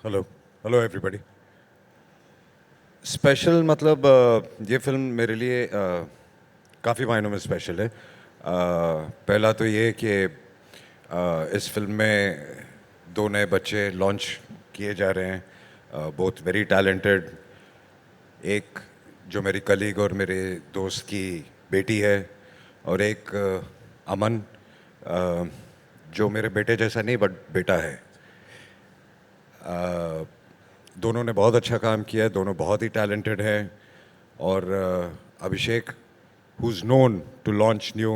Hello hello everybody. Special मतलब ये film मेरे लिए काफ़ी मायनों में स्पेशल है। पहला तो ये कि इस फिल्म में दो नए बच्चे लॉन्च किए जा रहे हैं, बोथ वेरी टैलेंटेड। एक जो मेरी कलीग और मेरे दोस्त की बेटी है, और एक अमन, अ, जो मेरे बेटे जैसा नहीं बट बेटा है। दोनों ने बहुत अच्छा काम किया है, दोनों बहुत ही टैलेंटेड हैं। और अभिषेक, who's known to launch new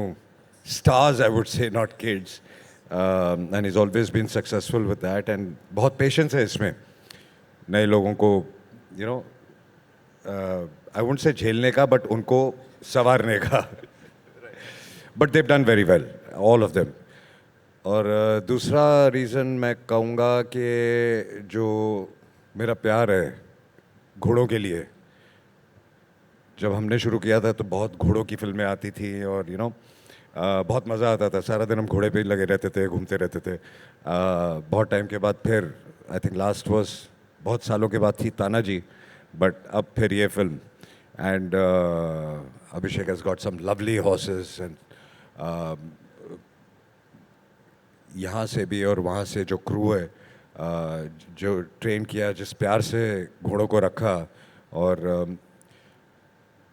stars, I would say, not kids, and he's always been successful with that, and बहुत patience है इसमें नए लोगों को, you know, I wouldn't say झेलने का, but उनको संवारने का। But they've done very well, all of them. और दूसरा रीज़न मैं कहूँगा कि जो मेरा प्यार है घोड़ों के लिए, जब हमने शुरू किया था तो बहुत घोड़ों की फिल्में आती थी, और बहुत मज़ा आता था। सारा दिन हम घोड़े पे ही लगे रहते थे, घूमते रहते थे। बहुत टाइम के बाद फिर आई थिंक लास्ट वाज बहुत सालों के बाद थी तानाजी, बट अब फिर ये film. And Abhishek has got some lovely horses, and यहाँ से भी और वहाँ से जो क्रू है, जो ट्रेन किया, जिस प्यार से घोड़ों को रखा। और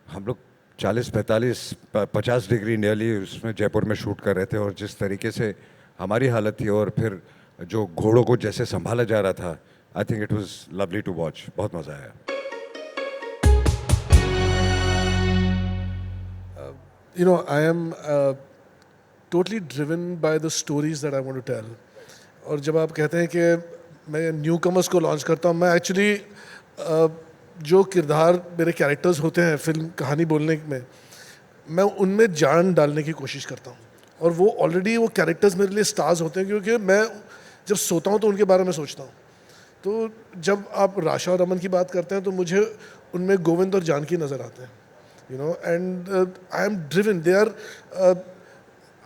हम लोग 40 45 50 डिग्री नियरली उसमें जयपुर में शूट कर रहे थे, और जिस तरीके से हमारी हालत थी और फिर जो घोड़ों को जैसे संभाला जा रहा था, I think it was lovely to watch. बहुत मज़ा आया। I am totally driven by the stories that I want to tell. और जब आप कहते हैं कि मैं न्यू कमर्स को लॉन्च करता हूँ, मैं एक्चुअली जो किरदार मेरे कैरेक्टर्स होते हैं फिल्म कहानी बोलने में, मैं उनमें जान डालने की कोशिश करता हूँ। और वो ऑलरेडी वो कैरेक्टर्स मेरे लिए स्टार्स होते हैं, क्योंकि मैं जब सोता हूँ तो उनके बारे में सोचता हूँ। तो जब आप राशा और रमन की बात करते हैं तो मुझे उनमें गोविंद और जानकी नज़र आते हैं, and I am driven, they are,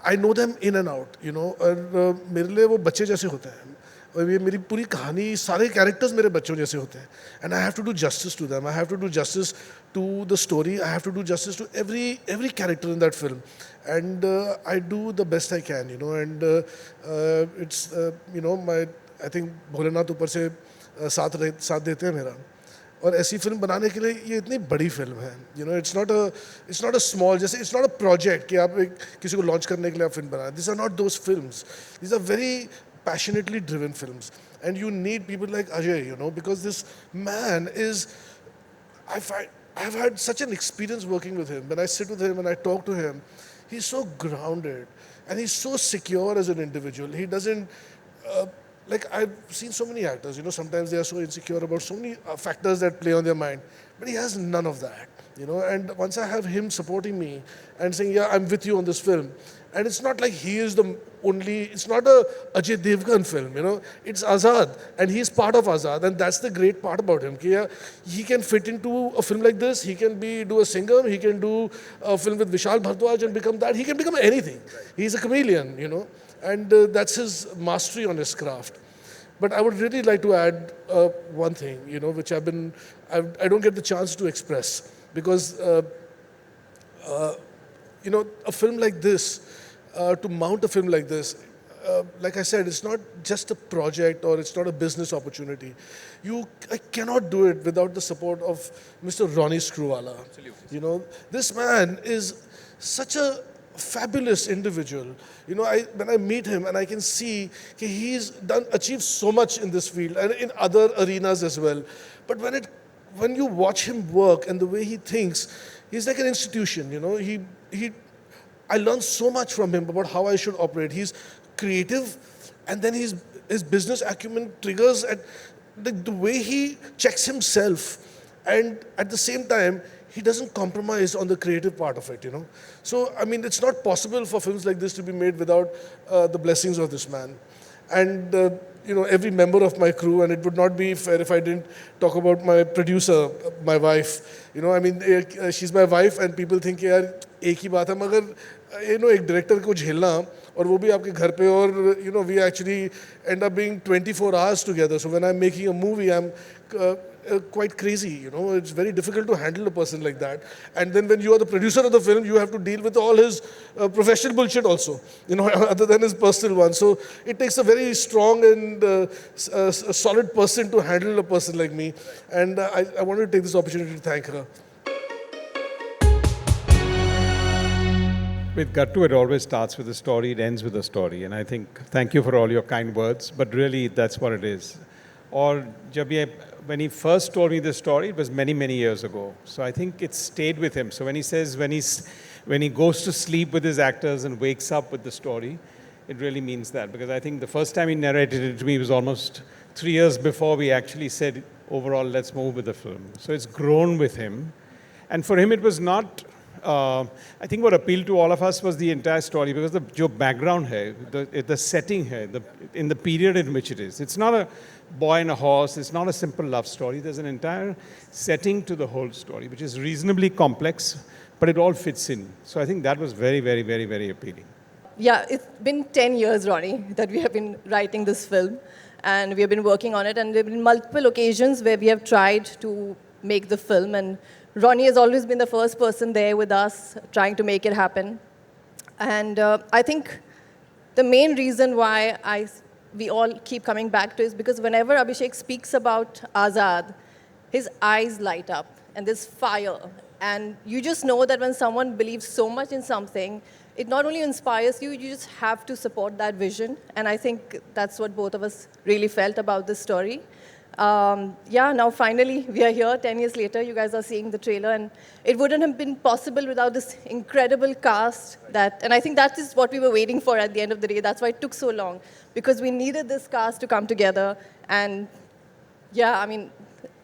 I know them in and out, और मेरे लिए वो बच्चे जैसे होते हैं। और ये मेरी पूरी कहानी, सारे कैरेक्टर्स मेरे बच्चों जैसे होते हैं, and I have to do justice to them, I have to do justice to the story, I have to do justice to every character in that film, and I do the best I can, and it's my, I think Bholenath ऊपर से साथ देते हैं मेरा। और ऐसी film बनाने के लिए ये इतनी बड़ी फिल्म है, इट्स नॉट अ स्मॉल, जैसे इट्स नॉट अ प्रोजेक्ट कि आप किसी को लॉन्च करने के लिए आप फिल्म बना, this are not those films, this are very passionately driven films, and you need people like Ajay, because this man is, I've had such an experience working with him. When I sit with him and I talk to him, he's so grounded and he's so secure as an individual. He doesn't like, I've seen so many actors, sometimes they are so insecure about so many factors that play on their mind, but he has none of that, and once I have him supporting me and saying, yeah, I'm with you on this film, and it's not like he is the only, it's not a Ajay Devgan film, it's Azad, and he's part of Azad, and that's the great part about him. Yeah, he can fit into a film like this, he can do a singer, he can do a film with Vishal Bhardwaj and become that, he can become anything. He's a chameleon, and that's his mastery on his craft. But I would really like to add one thing, which I don't get the chance to express, because a film like this, to mount a film like this, like I said, it's not just a project or it's not a business opportunity. I cannot do it without the support of Mr. Ronnie Screwvala. Absolutely. This man is such a fabulous individual. When I meet him and I can see he's achieved so much in this field and in other arenas as well. But when you watch him work and the way he thinks, he's like an institution. I learned so much from him about how I should operate. He's creative, and then his business acumen triggers at the way he checks himself, and at the same time he doesn't compromise on the creative part of it. So I mean, it's not possible for films like this to be made without the blessings of this man. And every member of my crew, and it would not be fair if I didn't talk about my producer, my wife. I mean, she's my wife, and people think, यार एक ही बात है, मगर एक director को झेलना और वो भी आपके घर पे और we actually end up being 24 hours together. So when I'm making a movie, I'm quite crazy. It's very difficult to handle a person like that. And then when you are the producer of the film, you have to deal with all his professional bullshit also, other than his personal one. So it takes a very strong and solid person to handle a person like me. And I wanted to take this opportunity to thank her. With Gattu, it always starts with a story, it ends with a story. And I think, thank you for all your kind words, but really that's what it is. Or when he first told me this story, it was many, many years ago. So I think it stayed with him. So when he says, when he goes to sleep with his actors and wakes up with the story, it really means that. Because I think the first time he narrated it to me was almost 3 years before we actually said, overall, let's move with the film. So it's grown with him. And for him, it was not... I think what appealed to all of us was the entire story because the background hai, the setting hai, in the period in which it is. It's not a boy and a horse. It's not a simple love story. There's an entire setting to the whole story, which is reasonably complex, but it all fits in. So I think that was very, very, very, very appealing. Yeah, it's been 10 years, Ronnie, that we have been writing this film, and we have been working on it, and there have been multiple occasions where we have tried to make the film, and Ronnie has always been the first person there with us, trying to make it happen. And I think the main reason why we all keep coming back to is because whenever Abhishek speaks about Azad, his eyes light up, and there's fire. And you just know that when someone believes so much in something, it not only inspires you, you just have to support that vision. And I think that's what both of us really felt about this story. Now finally we are here 10 years later. You guys are seeing the trailer, and it wouldn't have been possible without this incredible cast and I think that is what we were waiting for at the end of the day. That's why it took so long, because we needed this cast to come together. And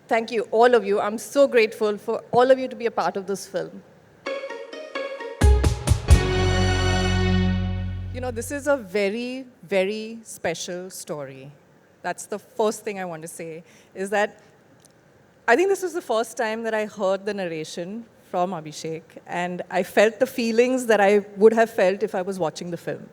thank you, all of you. I'm so grateful for all of you to be a part of this film. This is a very, very special story. That's the first thing I want to say, is that I think this was the first time that I heard the narration from Abhishek, and I felt the feelings that I would have felt if I was watching the film.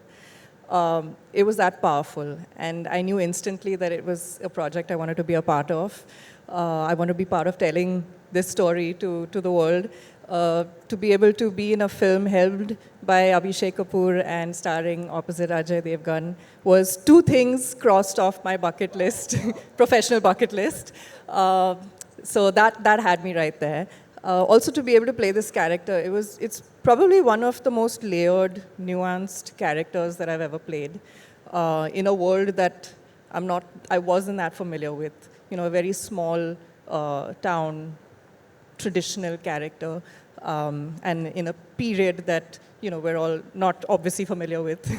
It was that powerful, and I knew instantly that it was a project I wanted to be a part of. I want to be part of telling this story to the world. To be able to be in a film helmed by Abhishek Kapoor and starring opposite Ajay Devgan was two things crossed off my bucket list, professional bucket list. So that had me right there. Also to be able to play this character, it's probably one of the most layered, nuanced characters that I've ever played in a world that I wasn't that familiar with. A very small town, traditional character, and in a period that we're all not obviously familiar with.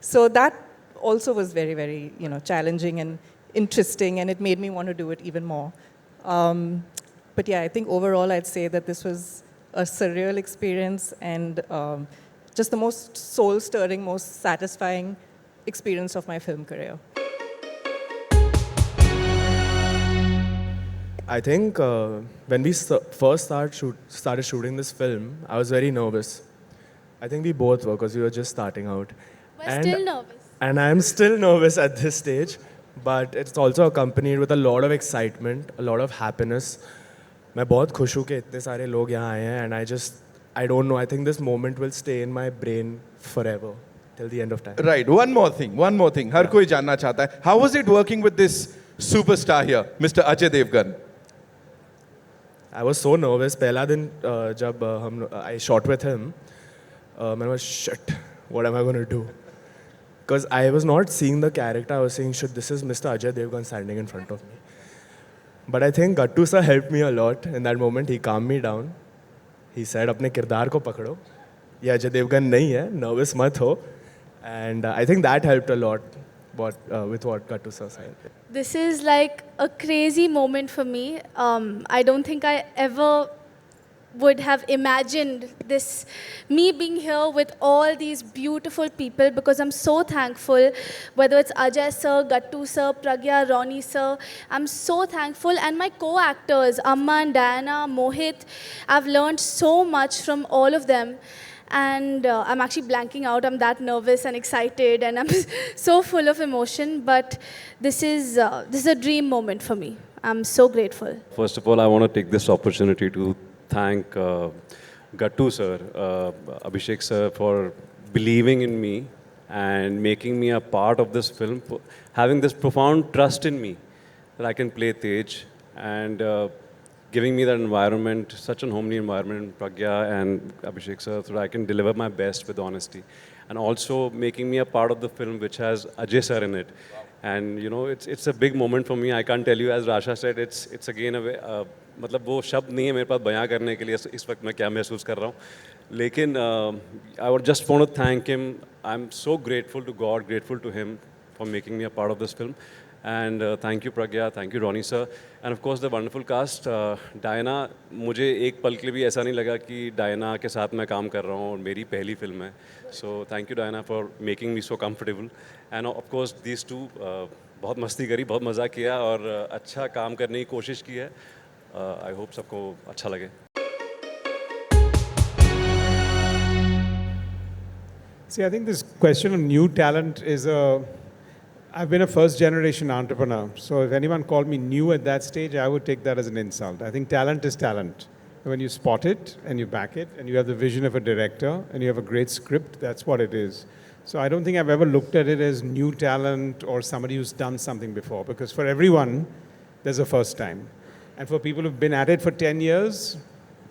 So that also was very, very challenging and interesting, and it made me want to do it even more. But yeah, I think overall I'd say that this was a surreal experience and just the most soul-stirring, most satisfying experience of my film career. I think when we first started shooting this film, I was very nervous. I think we both were, because we were just starting out. We're still nervous. And I am still nervous at this stage, but it's also accompanied with a lot of excitement, a lot of happiness. मैं बहुत खुश हूँ कि इतने सारे लोग यहाँ आए हैं, and I don't know, I think this moment will stay in my brain forever, till the end of time. Right, one more thing. हर कोई जानना चाहता है. How was it working with this superstar here, Mr. Ajay Devgan? I was so nervous. पहला दिन जब I shot with him, I was shit. What am I going to do? Because I was not seeing the character. I was saying, shit, this is Mr. Ajay Devgan standing in front of me. But I think Gattu sir helped me a lot in that moment. He calmed me down. He said, अपने किरदार को पकड़ो. ये अजय देवगन नहीं है. Nervous मत हो. And I think that helped a lot. With what Gattu sir said. This is like a crazy moment for me. I don't think I ever would have imagined this, me being here with all these beautiful people, because I'm so thankful, whether it's Ajay sir, Gattu sir, Pragya, Ronnie sir, I'm so thankful. And my co-actors, Amma and Diana, Mohit, I've learned so much from all of them. and I'm actually blanking out. I'm that nervous and excited, and I'm so full of emotion. But this is a dream moment for me. I'm so grateful. First of all, I want to take this opportunity to thank Gattu sir, Abhishek sir, for believing in me and making me a part of this film, having this profound trust in me that I can play Tej, and giving me that environment, such an homely environment, Pragya and Abhishek sir, so that I can deliver my best with honesty. And also making me a part of the film which has Ajay sir in it. And you know, it's a big moment for me. I can't tell you, as Rasha said, it's again a way, मतलब वो शब्द नहीं है मेरे पास बयां करने के लिए इस वक्त मैं क्या महसूस कर रहा हूँ. लेकिन I would just want to thank him. I'm so grateful to God, grateful to him for making me a part of this film. And thank you Pragya, thank you Ronnie sir, and of course the wonderful cast. Diana, मुझे एक पल के लिए भी ऐसा नहीं लगा कि डायना के साथ मैं काम कर रहा हूँ और मेरी पहली फिल्म है. So thank you Diana for making me so comfortable. And of course these two, बहुत मस्ती करी, बहुत मज़ा किया और अच्छा काम करने की कोशिश की है. I hope सबको अच्छा लगे. See, I think this question of new talent is I've been a first generation entrepreneur, so if anyone called me new at that stage, I would take that as an insult. I think talent is talent. When you spot it and you back it and you have the vision of a director and you have a great script, that's what it is. So I don't think I've ever looked at it as new talent or somebody who's done something before, because for everyone, there's a first time. And for people who've been at it for 10 years,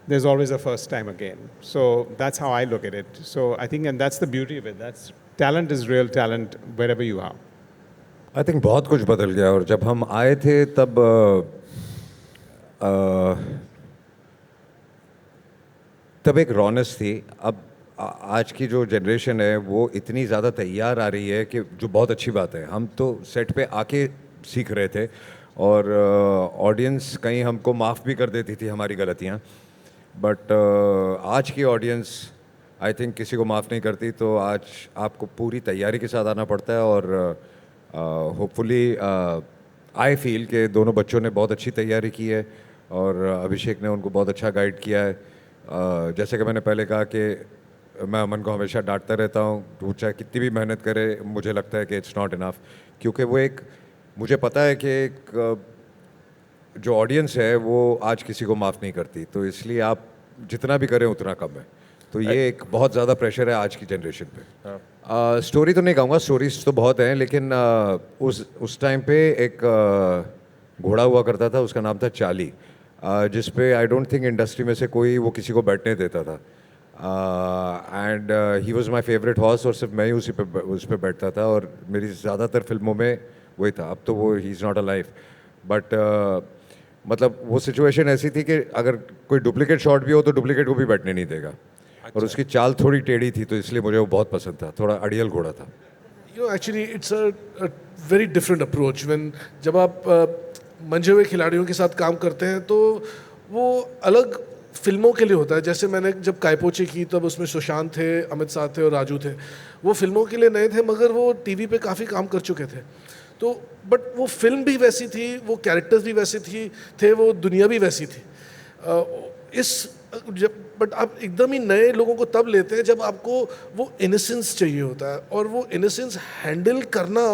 there's always a first time again. So that's how I look at it. So I think, and that's the beauty of it. Talent is real talent wherever you are. I think बहुत कुछ बदल गया. और जब हम आए थे तब तब एक रौनक थी. अब आज की जो जनरेशन है वो इतनी ज़्यादा तैयार आ रही है कि जो बहुत अच्छी बात है. हम तो सेट पे आके सीख रहे थे और ऑडियंस कहीं हमको माफ़ भी कर देती थी हमारी गलतियाँ. बट आज की ऑडियंस आई थिंक किसी को माफ़ नहीं करती. तो आज आपको पूरी तैयारी के साथ आना पड़ता है. और होपफुली आई फील कि दोनों बच्चों ने बहुत अच्छी तैयारी की है और अभिषेक ने उनको बहुत अच्छा गाइड किया है. जैसे कि मैंने पहले कहा कि मैं अमन को हमेशा डांटता रहता हूँ. वो चाहे कितनी भी मेहनत करे, मुझे लगता है कि इट्स नॉट इनफ, क्योंकि वो एक, मुझे पता है कि एक जो ऑडियंस है वो आज किसी को माफ़ नहीं करती. तो इसलिए आप जितना भी करें उतना कम है. तो ये एक बहुत ज़्यादा प्रेशर है आज की जनरेशन पे. स्टोरी तो नहीं कहूँगा, स्टोरीज तो बहुत हैं, लेकिन उस टाइम पे एक घोड़ा हुआ करता था, उसका नाम था चाली, जिस पे आई डोंट थिंक इंडस्ट्री में से कोई वो किसी को बैठने देता था. And he was my favourite horse, और सिर्फ मैं ही उस पे बैठता था. और मेरी ज़्यादातर फिल्मों में वही था. अब तो वो he is not alive, but मतलब वो सिचुएशन ऐसी थी कि अगर कोई डुप्लीकेट शॉट भी हो तो डुप्लीकेट को भी बैठने नहीं देगा. और उसकी चाल थोड़ी टेढ़ी थी, तो इसलिए मुझे वो बहुत पसंद था. थोड़ा अड़ियल घोड़ा था. Actually, it's a very different approach. When जब आप मंझे हुए खिलाड़ियों के साथ काम करते हैं तो वो अलग फिल्मों के लिए होता है. जैसे मैंने जब कायपोचे की तब उसमें सुशांत थे, अमित साथ थे और राजू थे. वो फिल्मों के लिए नए थे, मगर वो टीवी पे काफ़ी काम कर चुके थे. तो बट वो फिल्म भी वैसी थी, वो कैरेक्टर्स भी वैसे थे, वो दुनिया भी वैसी थी. बट आप एकदम ही नए लोगों को तब लेते हैं जब आपको वो इनोसेंस चाहिए होता है. और वो इनोसेंस हैंडल करना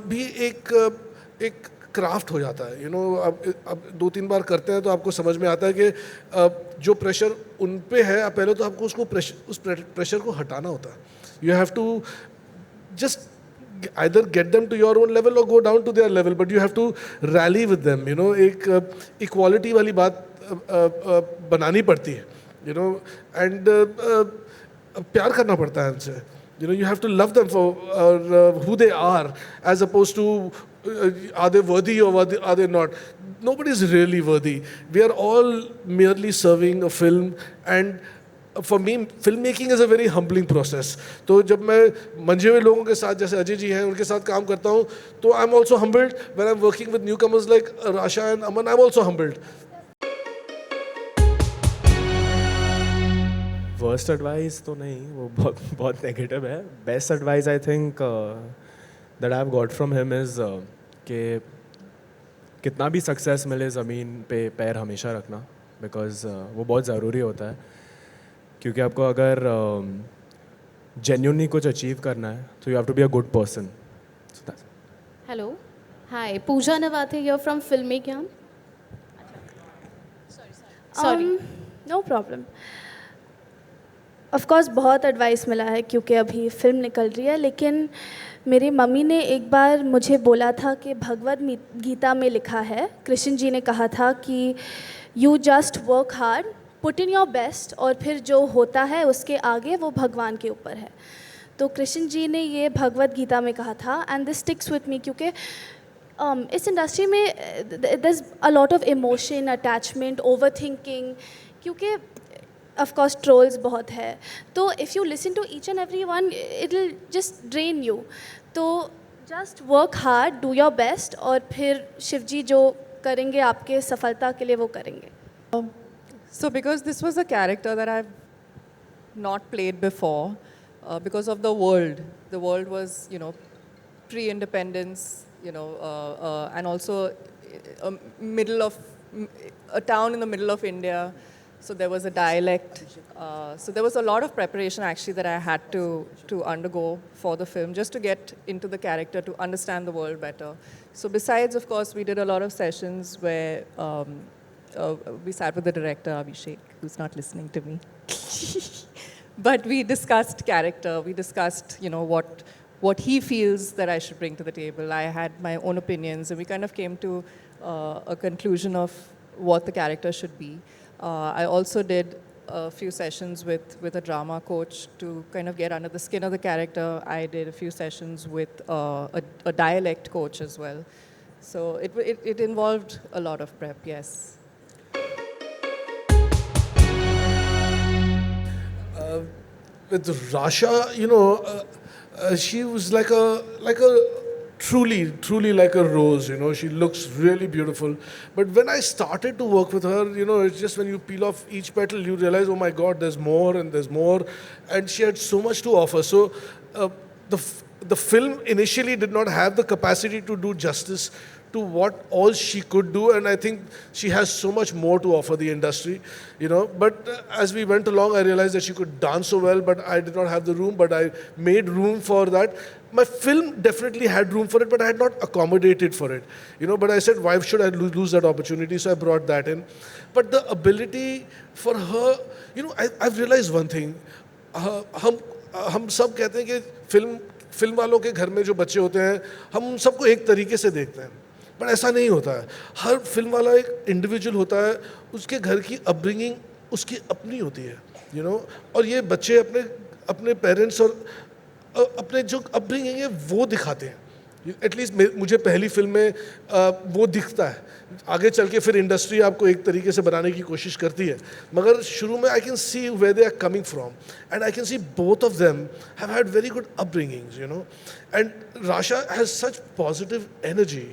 भी एक क्राफ्ट हो जाता है. आप 2-3 बार करते हैं तो आपको समझ में आता है कि जो प्रेशर उन पे है, आप पहले तो आपको उस प्रेशर को हटाना होता है. You have to just either get them to your own level or go down to their level, but you have to rally with them. एक equality वाली बात बनानी पड़ती है, and प्यार करना पड़ता है उनसे. You have to love them for who they are, as opposed to are they worthy or are they not. Nobody is really worthy. We are all merely serving a film, and for me, filmmaking is a very humbling process. तो जब मैं मंझे हुए लोगों के साथ, जैसे अजय जी हैं, उनके साथ काम करता हूँ, तो I'm also humbled. When I'm working with newcomers like Rasha and Aman, I'm also humbled. Worst advice तो नहीं, वो बहुत negative है. Best advice I think that I've got from him is कि कितना भी success मिले ज़मीन पे पैर हमेशा रखना, because वो बहुत ज़रूरी होता है. क्योंकि आपको अगर जेन्यूनली कुछ अचीव करना है तो you have to be a good person. Hello. Hi. Pooja Nawathe here from Filmmaker. Sorry. No problem. Of course बहुत एडवाइस मिला है क्योंकि अभी फिल्म निकल रही है, लेकिन मेरी मम्मी ने एक बार मुझे बोला था कि भगवद गीता में लिखा है, कृष्ण जी ने कहा था कि you just work hard, put in your best, और फिर जो होता है उसके आगे वो भगवान के ऊपर है. तो कृष्ण जी ने ये भगवद गीता में कहा था, and this sticks with me क्योंकि इस इंडस्ट्री में there is a lot of emotion, attachment, overthinking, क्योंकि ऑफ कोर्स ट्रोल्स बहुत है. तो if you listen to each and every one it will just drain you. तो just work hard, do your best, और फिर शिव जी जो करेंगे आपके सफलता के लिए वो करेंगे. So because this was a character that I've not played before, because of the world was, pre-independence, and also a town in the middle of India. So there was a dialect. So there was a lot of preparation actually that I had to undergo for the film, just to get into the character, to understand the world better. So besides, of course, we did a lot of sessions where we sat with the director, Abhishek, who's not listening to me. But we discussed character. We discussed, what he feels that I should bring to the table. I had my own opinions, and we kind of came to a conclusion of what the character should be. I also did a few sessions with a drama coach to kind of get under the skin of the character. I did a few sessions with a dialect coach as well. So it involved a lot of prep, yes. With Rasha, she was like a truly like a rose. She looks really beautiful. But when I started to work with her, it's just when you peel off each petal, you realize, oh my God, there's more and there's more, and she had so much to offer. So the film initially did not have the capacity to do justice to what all she could do, and I think she has so much more to offer the industry, But as we went along, I realized that she could dance so well, but I did not have the room, but I made room for that. My film definitely had room for it, but I had not accommodated for it, But I said, why should I lose that opportunity? So I brought that in. But the ability for her, I've realized one thing. हम सब कहते हैं कि film वालों के घर में जो बच्चे होते हैं, हम उन सबको एक तरीके से देखते हैं, पर ऐसा नहीं होता है. हर फिल्म वाला एक इंडिविजुअल होता है, उसके घर की अपब्रिंगिंग उसकी अपनी होती है, और ये बच्चे अपने पेरेंट्स और अपने जो अपब्रिंगिंग है वो दिखाते हैं. एटलीस्ट मुझे पहली फिल्म में वो दिखता है. आगे चल के फिर इंडस्ट्री आपको एक तरीके से बनाने की कोशिश करती है, मगर शुरू में I can see where they are coming from, and I can see both of them have had very good upbringings, and Rasha has such positive energy,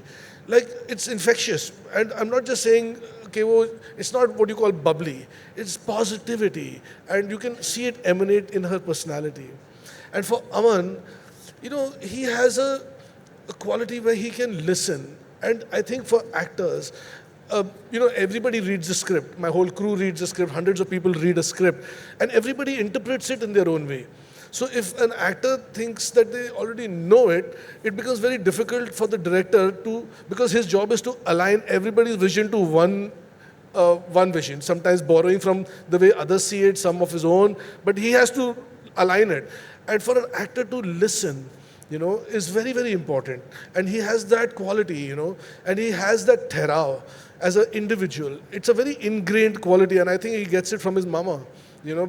like it's infectious, and I'm not just saying it's not what you call bubbly, it's positivity, and you can see it emanate in her personality. And for Aman, he has a quality where he can listen, and I think for actors, everybody reads the script, my whole crew reads the script, hundreds of people read a script, and everybody interprets it in their own way. So if an actor thinks that they already know it, it becomes very difficult for the director because his job is to align everybody's vision to one vision, sometimes borrowing from the way others see it, some of his own, but he has to align it. And for an actor to listen, is very, very important. And he has that quality, and he has that therao as an individual. It's a very ingrained quality, and I think he gets it from his mama.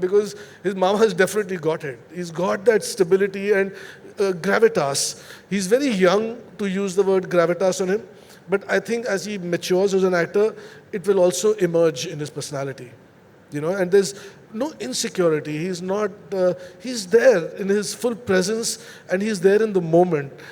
Because his mama has definitely got it. He's got that stability and gravitas. He's very young to use the word gravitas on him, but I think as he matures as an actor, it will also emerge in his personality. And there's no insecurity. He's not, he's there in his full presence, and he's there in the moment.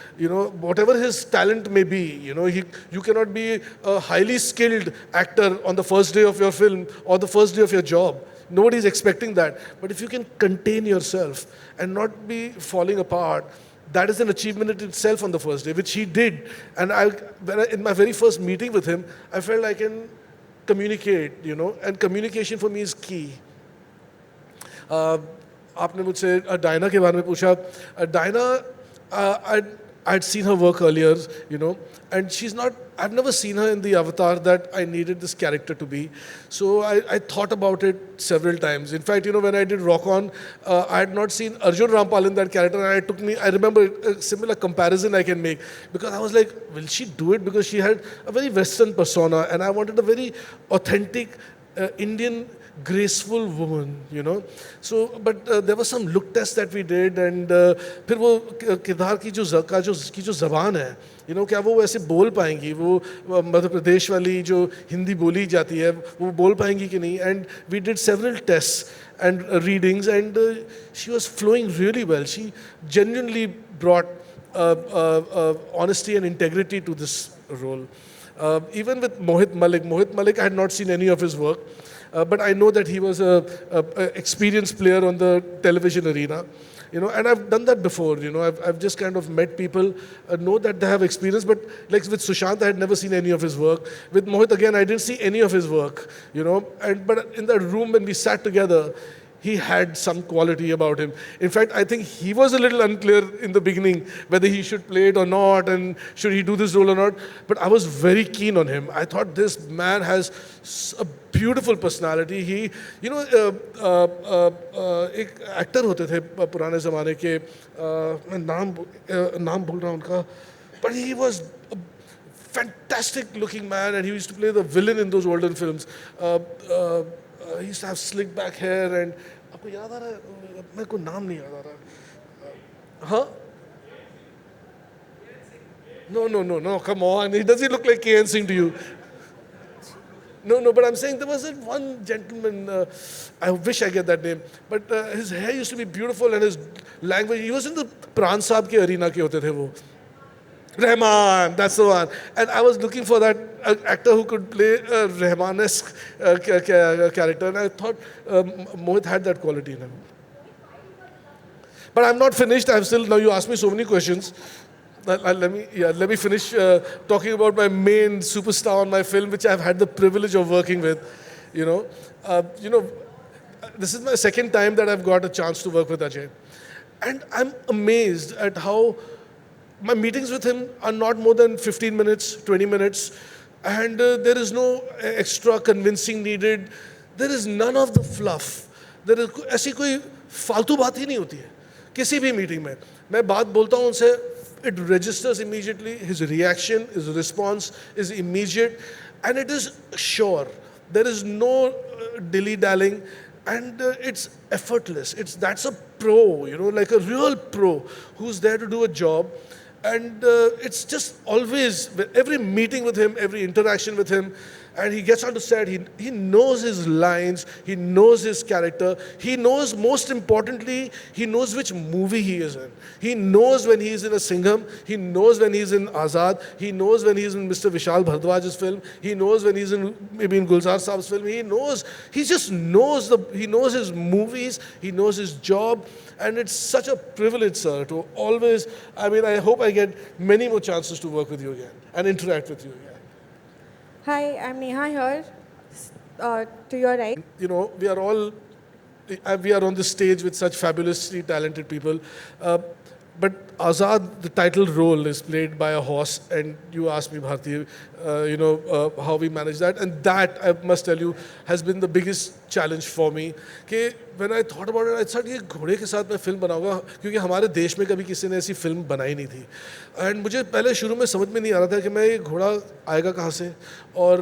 Whatever his talent may be, you cannot be a highly skilled actor on the first day of your film or the first day of your job. Nobody's expecting that. But if you can contain yourself and not be falling apart, that is an achievement in itself on the first day, which he did. And in my very first meeting with him, I felt I can communicate, and communication for me is key. आपने मुझसे Diana के बारे में पूछा. Diana, I'd seen her work earlier, you know, and I've never seen her in the avatar that I needed this character to be. So I thought about it several times. In fact, you know, when I did Rock On, I had not seen Arjun Rampal in that character, and I remember a similar comparison I can make, because I was like, will she do it? Because she had a very Western persona, and I wanted a very authentic Indian graceful woman, you know. So, but there was some look test that we did, and फिर वो किरदार की जो ज़बान है, you know, क्या वो ऐसे बोल पाएंगी, वो मध्य प्रदेश वाली जो हिंदी बोली जाती है, वो बोल पाएंगी कि नहीं? And we did several tests and readings, and she was flowing really well. She genuinely brought honesty and integrity to this role. Even with Mohit Malik, I had not seen any of his work. But I know that he was a experienced player on the television arena, you know, and I've done that before, you know. I've just kind of met people, know that they have experience, but like with Sushant, I had never seen any of his work. With Mohit, again, I didn't see any of his work, you know. But in that room when we sat together, he had some quality about him. In fact, I think he was a little unclear in the beginning whether he should play it or not, and should he do this role or not. But I was very keen on him. I thought this man has a beautiful personality. He, you know, एक actor होते थे पुराने ज़माने के, मैं नाम भूल रहा हूँ उनका, but he was a fantastic looking man, and he used to play the villain in those olden films. He used to have slick back hair, and आपको याद आ रहा है? मेरे को नाम नहीं याद आ रहा. हाँ? No, come on. Does he look like KN Singh to you? No, but I'm saying there was one gentleman, I wish I get that name, but his hair used to be beautiful, and his language, he was in the Pran Saab ke arena ke hote the wo. Rahman, that's the one. And I was looking for that actor who could play a Rahman-esque character, and I thought Mohit had that quality in him. But I'm not finished. Now you asked me so many questions. Let me finish talking about my main superstar on my film, which I've had the privilege of working with. You know, this is my second time that I've got a chance to work with Ajay, and I'm amazed at how my meetings with him are not more than 15 minutes, 20 minutes, and there is no extra convincing needed. There is none of the fluff. There is ऐसी कोई फालतू बात ही नहीं होती है किसी भी meeting में. मैं बात बोलता हूँ उनसे, it registers immediately. His reaction, his response is immediate, and it is sure. There is no dilly-dallying, and it's effortless. That's a pro, you know, like a real pro who's there to do a job. And it's just always, every meeting with him, every interaction with him, and he gets onto set, he knows his lines, he knows his character, he knows, most importantly, he knows which movie he is in. He knows when he's in a Singham, he knows when he's in Azad, he knows when he's in Mr. Vishal Bhardwaj's film, he knows when he's maybe in Gulzar Saab's film, he just knows he knows his movies, he knows his job, and it's such a privilege, sir, to always, I hope I get many more chances to work with you again and interact with you again. Hi, I'm Neha here. To your right. You know, we are on the stage with such fabulously talented people. But Azad, the title role is played by a horse, and you asked me, Bharti, how we manage that. And that, I must tell you, has been the biggest challenge for me. कि when I thought about it, I thought ये घोड़े के साथ मैं film बनाऊंगा, क्योंकि हमारे देश में कभी किसी ने ऐसी फिल्म बनाई नहीं थी. And मुझे पहले शुरू में समझ में नहीं आ रहा था कि मैं ये घोड़ा आएगा कहाँ से, और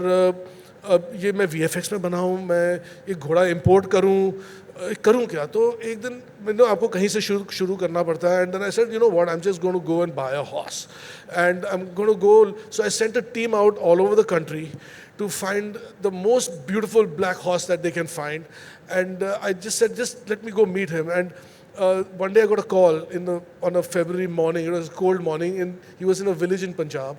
ये मैं VFX में बनाऊँ, मैं ये घोड़ा इम्पोर्ट करूँ क्या. तो एक दिन मैंने आपको कहीं से शुरू करना पड़ता है. And then I said, you know what, I'm just going to go and buy a horse, and I'm going to go. So I sent a team out all over the country to find the most beautiful black horse that they can find, and I just said, just let me go meet him. And one day I got a call on a February morning. It was a cold morning, and he was in a village in Punjab,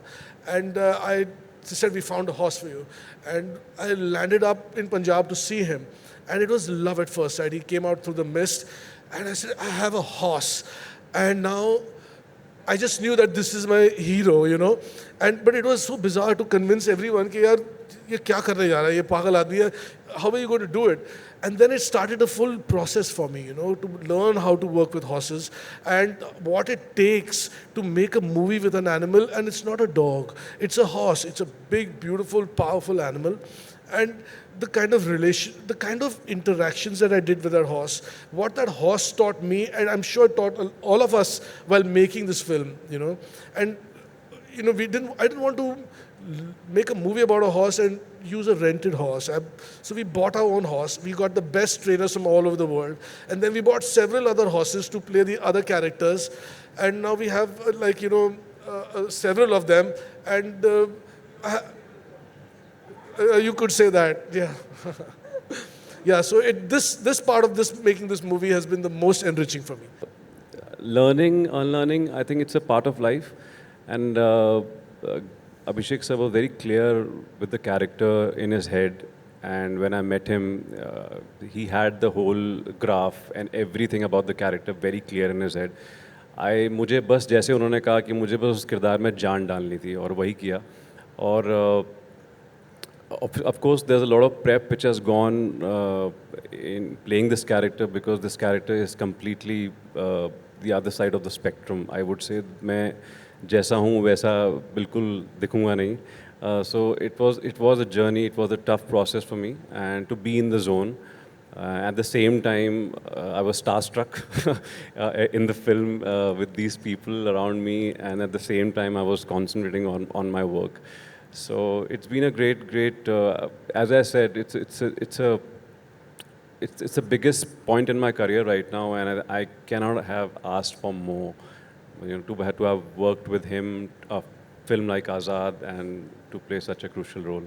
and I said, we found a horse for you. And I landed up in Punjab to see him, and it was love at first sight. He came out through the mist, and I said, I have a horse, and now I just knew that this is my hero, you know. And but it was so bizarre to convince everyone कि यार ये क्या करने जा रहा है, ये पागल आदमी है. How are you going to do it? And then it started a full process for me, you know, to learn how to work with horses and what it takes to make a movie with an animal. And it's not a dog; it's a horse. It's a big, beautiful, powerful animal, and the kind of the kind of interactions that I did with that horse, what that horse taught me, and I'm sure taught all of us while making this film, you know. And you know, I didn't want to make a movie about a horse and use a rented horse. So we bought our own horse. We got the best trainers from all over the world, and then we bought several other horses to play the other characters, and now we have like, you know, several of them, and you could say that, yeah. Yeah, so this part of this making this movie has been the most enriching for me. Learning, unlearning, I think it's a part of life. And Abhishek sir was very clear with the character in his head. And when I met him, he had the whole graph and everything about the character very clear in his head. मुझे बस जैसे उन्होंने कहा कि मुझे बस उस किरदार में जान डालनी थी और वही किया. और of course, there's a lot of prep which has gone in playing this character, because this character is completely the other side of the spectrum. I would say मैं जैसा हूँ वैसा बिल्कुल दिखूँगा नहीं. So it was a journey. It was a tough process for me, and to be in the zone. At the same time, I was starstruck in the film with these people around me, and at the same time, I was concentrating on my work. So it's been a great. As I said, it's the biggest point in my career right now, and I cannot have asked for more. You know, to have worked with him, a film like Azad, and to play such a crucial role.